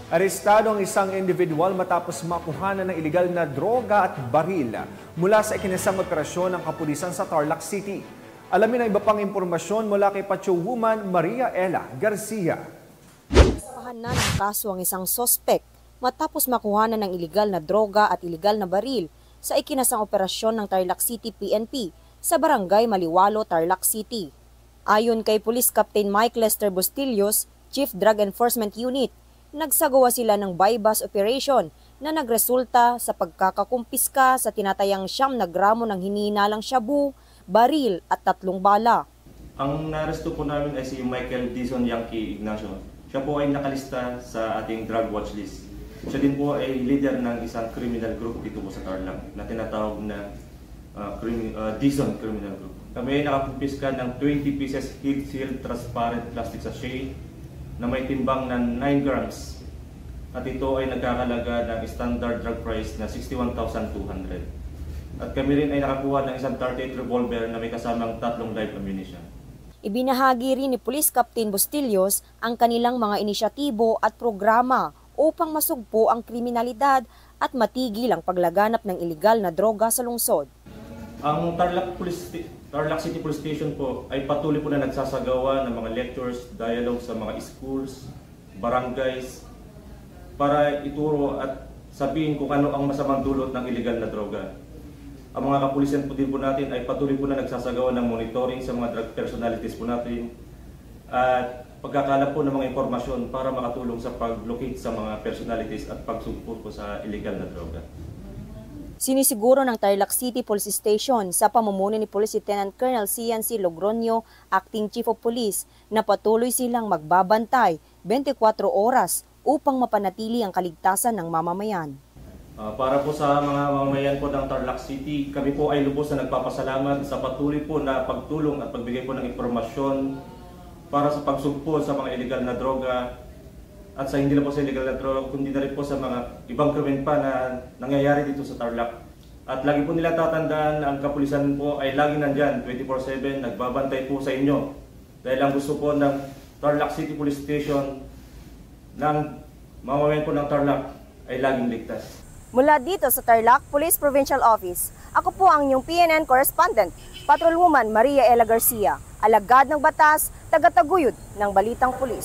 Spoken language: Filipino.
Arestado ang isang individual matapos makuhanan ng iligal na droga at baril mula sa ikinasang operasyon ng kapulisan sa Tarlac City. Alamin ang iba pang impormasyon mula kay Patrolwoman Maria Ella Garcia. Pahanan ng kaso ang isang sospek matapos makuhanan ng iligal na droga at iligal na baril sa ikinasang operasyon ng Tarlac City PNP sa Barangay Maliwalo, Tarlac City. Ayon kay Police Captain Mike Lester Bustillos, Chief Drug Enforcement Unit, nagsagawa sila ng buy-bust operation na nagresulta sa pagkakakumpiska sa tinatayang 9 na gramo ng hinihinalang shabu, baril at 3 bala. Ang naresto po namin ay si Michael Dizon Yankee Ignacio. Siya po ay nakalista sa ating drug watch list. Siya din po ay leader ng isang criminal group dito po sa Tarlac na tinatawag na Dizon Criminal Group. Kami ay nakakumpiska ng 20 pieces heat-sealed transparent plastic sachet na may timbang na 9 grams at ito ay nagkakalaga ng standard drug price na 61,200. At kami rin ay nakakuha ng isang 38 revolver na may kasamang 3 live ammunition. Ibinahagi rin ni Police Captain Bustillos ang kanilang mga inisyatibo at programa upang masugpo ang kriminalidad at matigil ang paglaganap ng iligal na droga sa lungsod. Ang Tarlac City Police Station po ay patuloy po na nagsasagawa ng mga lectures, dialogue sa mga schools, barangays, para ituro at sabihin kung ano ang masamang dulot ng iligal na droga. Ang mga kapulisan po din po natin ay patuloy po na nagsasagawa ng monitoring sa mga drug personalities po natin at pagkakalap po ng mga impormasyon para makatulong sa pag-locate sa mga personalities at pagsugpo po sa iligal na droga. Sinisiguro ng Tarlac City Police Station sa pamumuno ni Police Lieutenant Colonel C.N.C. Logronio, Acting Chief of Police, na patuloy silang magbabantay 24 oras upang mapanatili ang kaligtasan ng mamamayan. Para po sa mga mamamayan po ng Tarlac City, kami po ay lubos na nagpapasalamat sa patuloy po na pagtulong at pagbigay po ng impormasyon para sa pagsugpo sa mga illegal na droga at sa hindi na po sa illegal na droga, kundi na rin po sa mga ibang krimen pa na nangyayari dito sa Tarlac. At lagi po nila tatandaan na ang kapulisan po ay lagi nandyan, 24/7, nagbabantay po sa inyo. Dahil ang gusto po ng Tarlac City Police Station ng mamamayan po ng Tarlac ay laging ligtas. Mula dito sa Tarlac Police Provincial Office, ako po ang inyong PNN correspondent, Patrolwoman Maria Ella Garcia, alagad ng batas, tagataguyod ng Balitang Pulis.